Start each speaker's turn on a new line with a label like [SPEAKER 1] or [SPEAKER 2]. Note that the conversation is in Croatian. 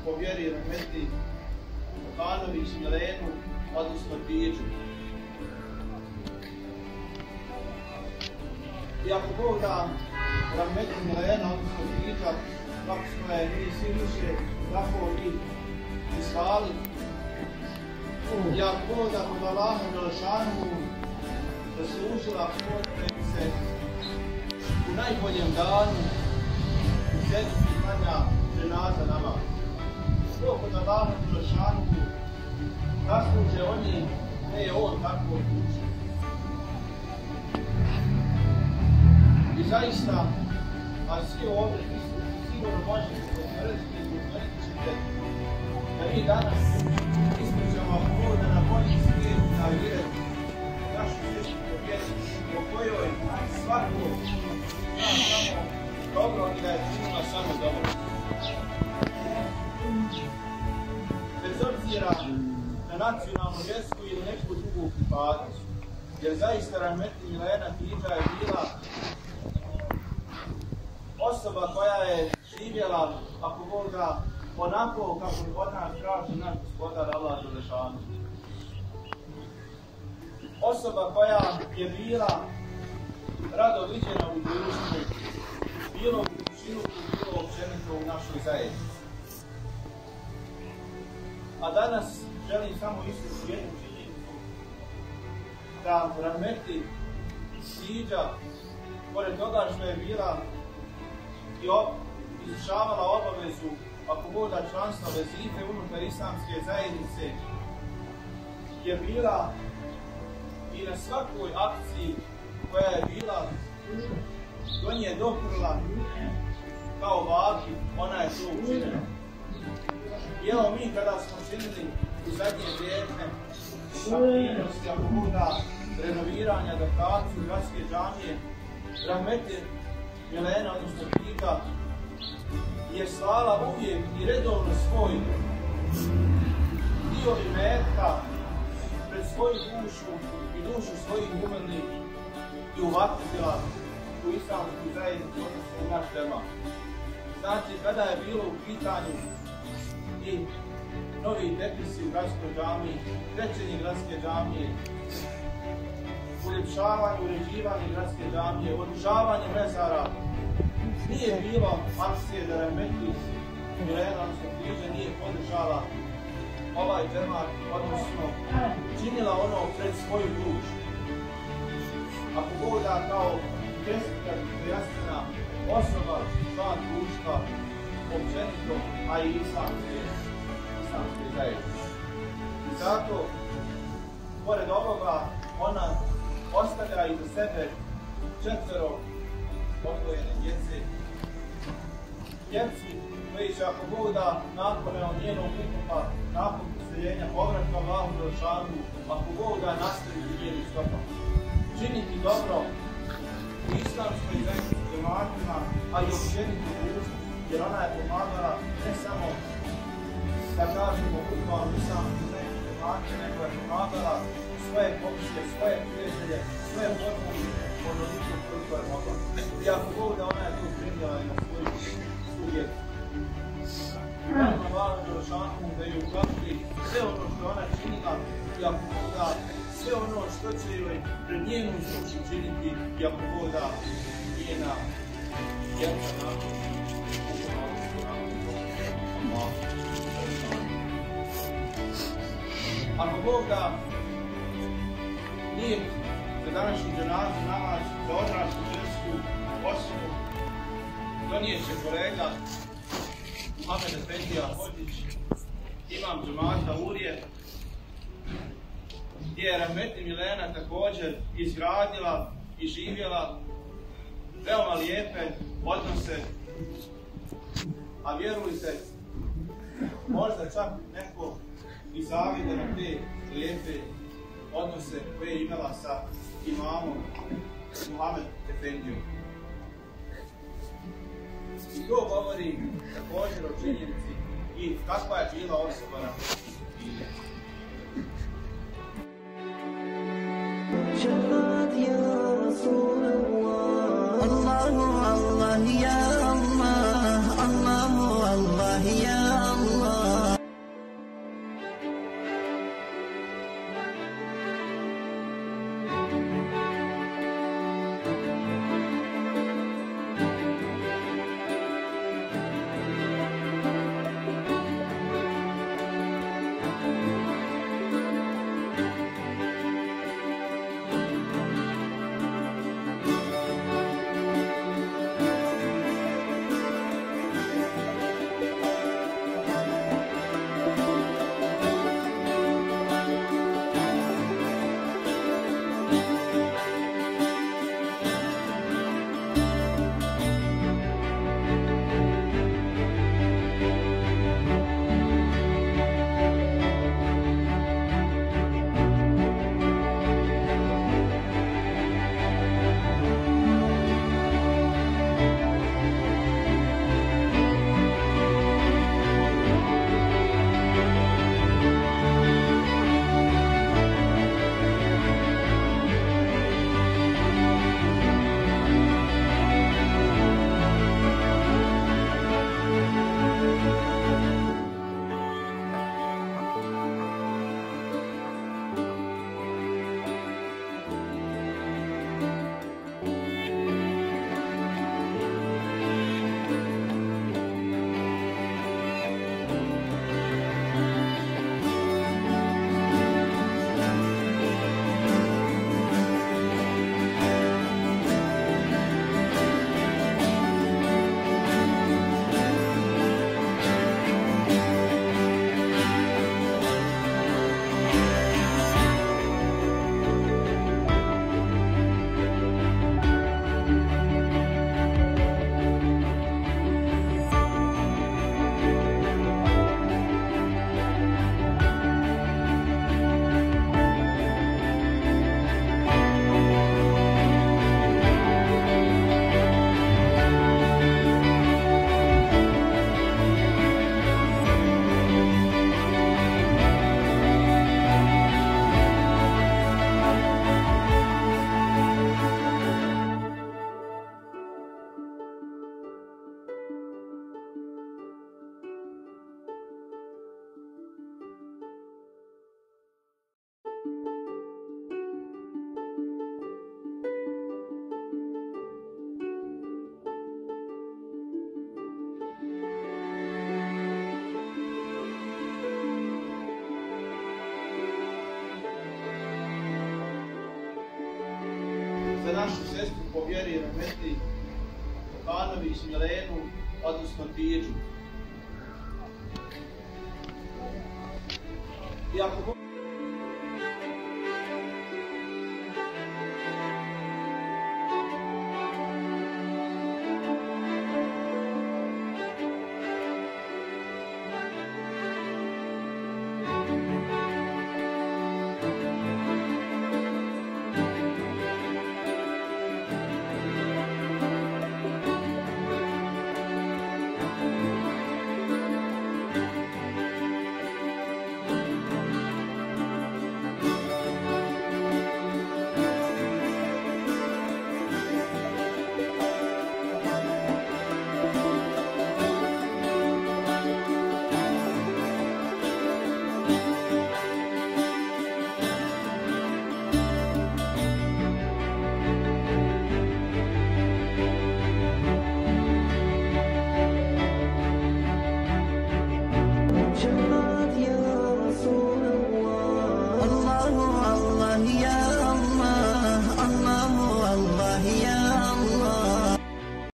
[SPEAKER 1] po vjeri rahmetli Hanović Milenu, odnosno Tiđu. I ako Bog da rahmetli Milena, odnosno Tiđa, kako smo je mi svi više tako i islali, i ako Bog da kod Allaha Đelešanu zaslužila pomoć da bi se u najboljem danu u sedmici klanja dženaza namaz. To kod Allaha Đelešanu zasluže oni, ne je on tako odlučio. I zaista, a svi ovdje sigurno možete potvrditi i potvrdit ćete da mi danas ispričamo ovo da na bolji svijet na viret našu vječnu pobjedu o kojoj svako zna samo dobro i da je činila samo dobro. Bez obzira na nacionalnu, vjersku ili neku drugu pripadnost, jer zaista rahmetli Milena Tiđa je bila osoba koja je živjela, ako Bog da, onako kako od nas kaže naš gospodar Allah Đelešanu. Osoba koja je bila rado viđena u društvu, bilo u široku, bilo općenito u našoj zajednici. A danas želim samo istići jednu činjenicu da rahmetli Tiđa, pored toga što je bila i izvršavala obavezu, ako Bog da, članstva vezife unutar islamske zajednice, je bila i na svakoj akciji koja je bila do nje doprla kao vaki, ona je to učinila. I evo mi kada smo činili u zadnje vrijeme aktivnosti, ako Bog da, renoviranja, adaptaciju gradske džamije, rahmetli Milena, odnosno Tiđa, je slala uvijek i redovno svoj dio imetka pred svoju dušu i dušu svojih umrlih i uvatila u islamsku zajednicu, odnosno u naš džemat. Znači, kada je bilo u pitanju i novi tepisi u gradskoj džamiji, krečenje gradske džamije, uljepšavanje, uređivanje gradske džamije, održavanje mezara, nije bilo akcije da rahmetli Milena, odnosno Tiđa, nije podržala ovaj džemat, odnosno činila ono pred svoju dušu. Ako Bog da, kao jasna osoba, član društva, općenito, a i islamske zajednice. I zato, pored ovoga, ona ostavlja iza sebe 4 odgojene djece. Djeci koji će, ako Bog da, nakon njenog ukopa, nakon poseljenja, povratka Allahu Đelešanu, ako Bog da, nastaviti njenim stopama. Činiti dobro u islamskoj zajednici džematima, a i općeniti društvu, jer ona je pomagala ne samo da kažemo ukupno islamskoj zajednici džematima, nego je pomagala svoje komšije, svoje prijatelje, svoje potomke, onoliko koliko je mogla. I ako Bog da, ona je to primjela i na svoju djecu. I molim Allaha Đelešanu da ju uklapti sve ono što ona činila i ako Bog da, sve ono što će joj pred njenu sluču činiti i ako Bog da, njena djeca nakon ako Bog da, nije za današnji dženazu namaz za odraslu žensku osobu donijet će kolega Muhammed Efendija Hođić, imam džemata Urije, gdje je rahmetli Milena također izgradila i živjela veoma lijepe odnose, a vjerujte, možda čak neko i zavide na te lijepe odnose koje je imala sa imamom Muhammed Efendijom. I to govori također o činjenici i kakva je bila osoba na Tiđa.
[SPEAKER 2] شفاعة يا رسول الله الله الله يا الله الله الله يا الله
[SPEAKER 1] našu sestru po vjeri Rahmetli Kokanović, Milenu, odnosno Tidžu. I ako